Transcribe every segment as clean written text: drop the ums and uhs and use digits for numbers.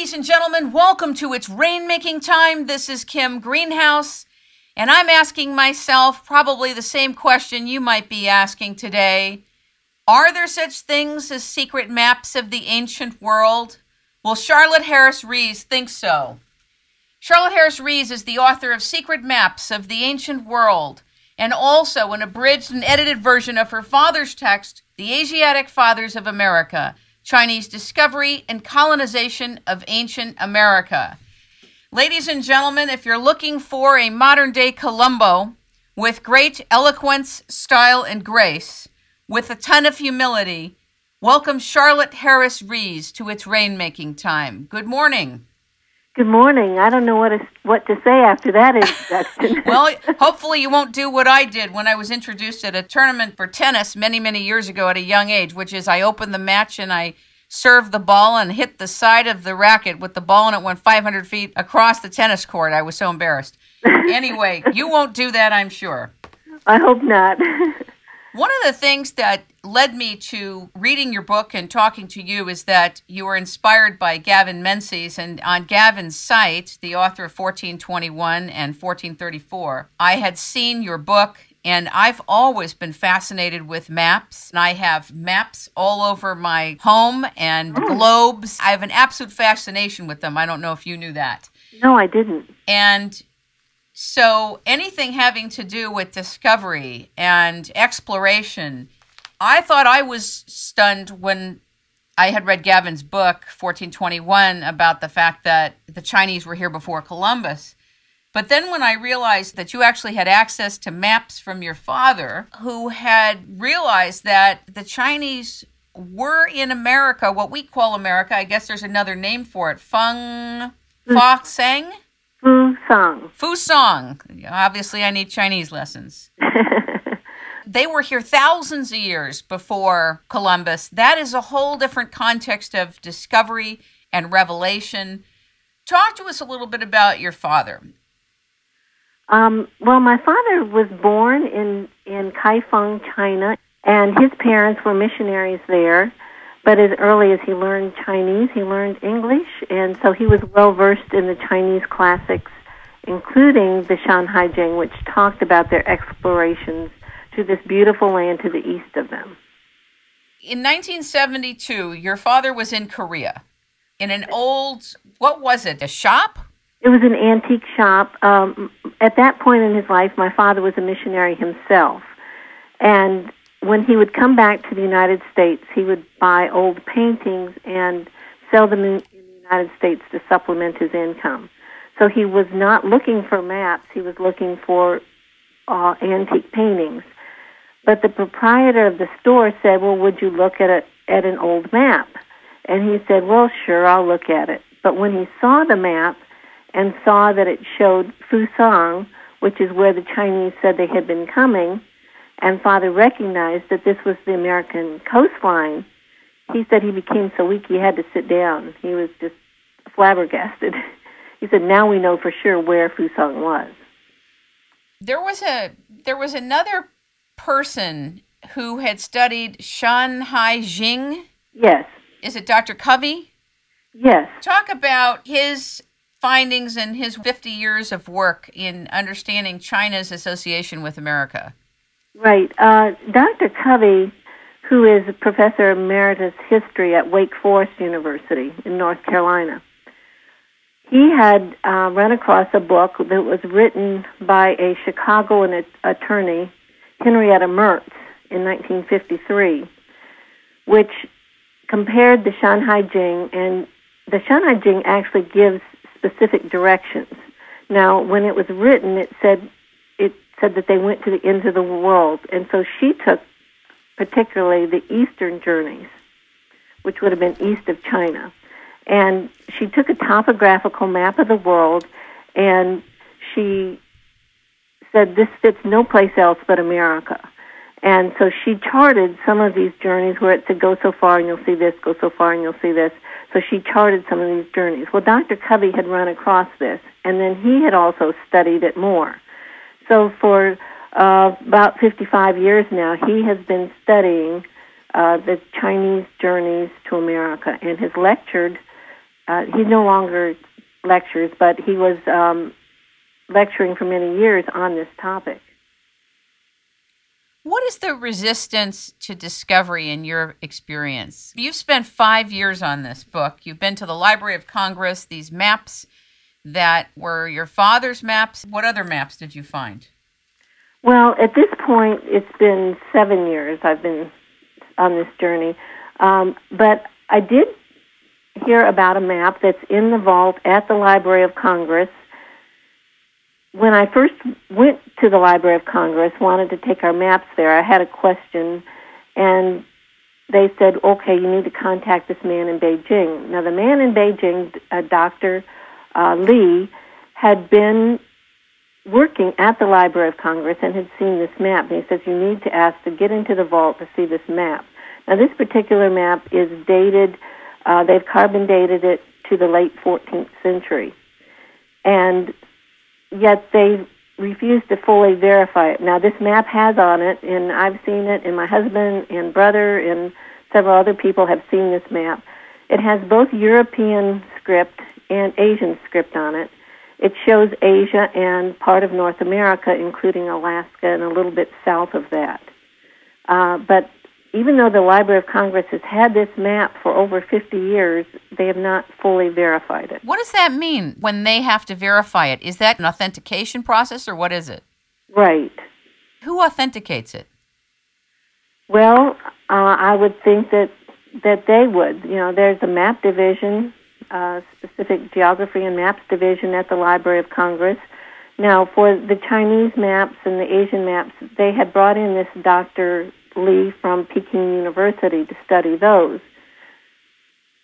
Ladies and gentlemen, welcome to It's Rainmaking Time. This is Kim Greenhouse, and I'm asking myself probably the same question you might be asking today. Are there such things as secret maps of the ancient world? Well, Charlotte Harris Rees thinks so. Charlotte Harris Rees is the author of Secret Maps of the Ancient World, and also an abridged and edited version of her father's text, The Asiatic Fathers of America, Chinese Discovery and Colonization of Ancient America. Ladies and gentlemen, if you're looking for a modern-day Columbo with great eloquence, style, and grace, with a ton of humility, welcome Charlotte Harris Rees to It's Rainmaking Time. Good morning. Good morning. I don't know what to say after that introduction. Well, hopefully you won't do what I did when I was introduced at a tournament for tennis many, many years ago at a young age, which is I opened the match and I served the ball and hit the side of the racket with the ball, and it went 500 feet across the tennis court. I was so embarrassed. Anyway, you won't do that, I'm sure. I hope not. One of the things that led me to reading your book and talking to you is that you were inspired by Gavin Menzies, and on Gavin's site, the author of 1421 and 1434, I had seen your book, and I've always been fascinated with maps. And I have maps all over my home and globes. I have an absolute fascination with them. I don't know if you knew that. No, I didn't. And so anything having to do with discovery and exploration, I thought I was stunned when I had read Gavin's book, 1421, about the fact that the Chinese were here before Columbus. But then when I realized that you actually had access to maps from your father, who had realized that the Chinese were in America, what we call America, I guess there's another name for it, Fusang? Fusang. Obviously, I need Chinese lessons. They were here thousands of years before Columbus. That is a whole different context of discovery and revelation. Talk to us a little bit about your father. Well, my father was born in Kaifeng, China, and his parents were missionaries there. But as early as he learned Chinese, he learned English, and so he was well-versed in the Chinese classics, including the Shanhai Jing, which talked about their explorations to this beautiful land to the east of them. In 1972, your father was in Korea, in an old, what was it, a shop? It was an antique shop. At that point in his life, my father was a missionary himself, and when he would come back to the United States, he would buy old paintings and sell them in the United States to supplement his income. So he was not looking for maps, he was looking for antique paintings. But the proprietor of the store said, well, would you look at an old map? And he said, well, sure, I'll look at it. But when he saw the map and saw that it showed Fusang, which is where the Chinese said they had been coming, and Father recognized that this was the American coastline, he said he became so weak he had to sit down. He was just flabbergasted. He said, now we know for sure where Fusang was. There was another person who had studied Shanhai Jing. Yes. Is it Dr. Covey? Yes. Talk about his findings and his 50 years of work in understanding China's association with America. Right. Dr. Covey, who is a professor emeritus history at Wake Forest University in North Carolina, he had run across a book that was written by a Chicagoan attorney, Henrietta Mertz, in 1953, which compared the Shanhai Jing, and the Shanhai Jing actually gives specific directions. Now, when it was written, it said that they went to the ends of the world, and so she took particularly the eastern journeys, which would have been east of China, and she took a topographical map of the world, and she said this fits no place else but America. And so she charted some of these journeys where it said go so far and you'll see this, go so far and you'll see this. So she charted some of these journeys. Well, Dr. Covey had run across this, and then he had also studied it more. So for about 55 years now, he has been studying the Chinese journeys to America and has lectured he no longer lectures, but he was lecturing for many years on this topic. What is the resistance to discovery in your experience? You've spent 5 years on this book. You've been to the Library of Congress, these maps that were your father's maps. What other maps did you find? Well, at this point, it's been 7 years I've been on this journey. But I did hear about a map that's in the vault at the Library of Congress. When I first went to the Library of Congress, wanted to take our maps there, I had a question, and they said, okay, you need to contact this man in Beijing. Now, the man in Beijing, Dr. Lee, had been working at the Library of Congress and had seen this map. And he says, you need to ask to get into the vault to see this map. Now, this particular map is dated, they've carbon dated it to the late 14th century. And yet they refused to fully verify it. Now, this map has on it, and I've seen it, and my husband and brother and several other people have seen this map. It has both European script and Asian script on it. It shows Asia and part of North America, including Alaska and a little bit south of that. But even though the Library of Congress has had this map for over 50 years, they have not fully verified it. What does that mean when they have to verify it? Is that an authentication process, or what is it? Right. Who authenticates it? Well, I would think that they would. You know, there's a map division, specific geography and maps division at the Library of Congress. Now, for the Chinese maps and the Asian maps, they had brought in this Dr. Lee from Peking University to study those.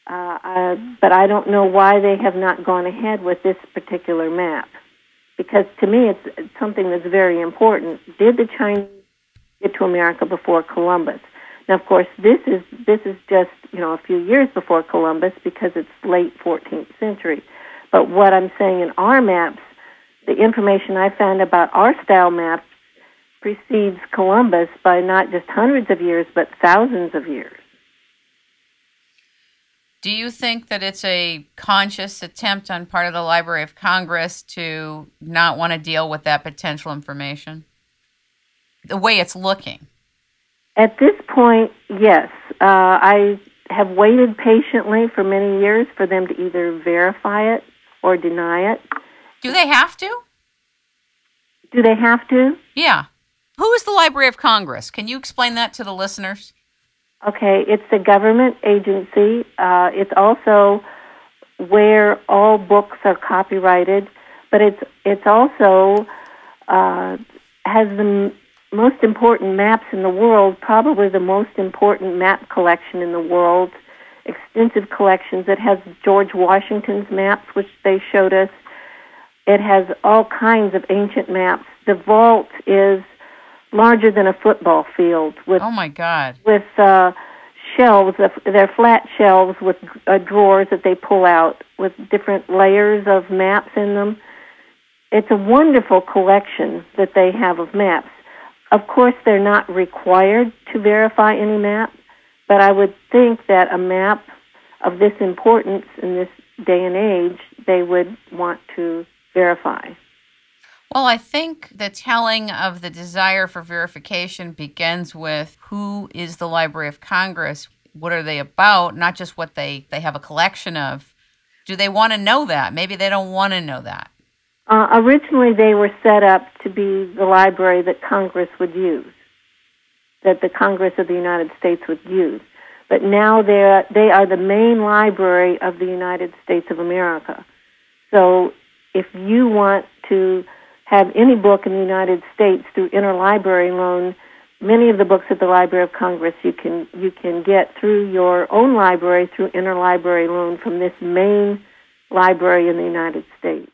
But I don't know why they have not gone ahead with this particular map, because to me it's something that's very important. Did the Chinese get to America before Columbus? Now, of course, this is just, you know, a few years before Columbus because it's late 14th century. But what I'm saying in our maps, the information I found about our style maps precedes Columbus by not just hundreds of years, but thousands of years. Do you think that it's a conscious attempt on part of the Library of Congress to not want to deal with that potential information? The way it's looking? At this point, yes. I have waited patiently for many years for them to either verify it or deny it. Do they have to? Do they have to? Yeah. Who is the Library of Congress? Can you explain that to the listeners? Okay, it's a government agency. It's also where all books are copyrighted, but it's also has the most important maps in the world, probably the most important map collection in the world, extensive collections. It has George Washington's maps, which they showed us. It has all kinds of ancient maps. The vault is larger than a football field with, oh my God, with shelves. They're flat shelves with drawers that they pull out with different layers of maps in them. It's a wonderful collection that they have of maps. Of course, they're not required to verify any map, but I would think that a map of this importance in this day and age, they would want to verify. Well, I think the telling of the desire for verification begins with who is the Library of Congress, what are they about, not just what they have a collection of. Do they want to know that? Maybe they don't want to know that. Originally, they were set up to be the library that Congress would use, that the Congress of the United States would use. But now they are the main library of the United States of America. So if you want to have any book in the United States through interlibrary loan, many of the books at the Library of Congress you can get through your own library through interlibrary loan from this main library in the United States.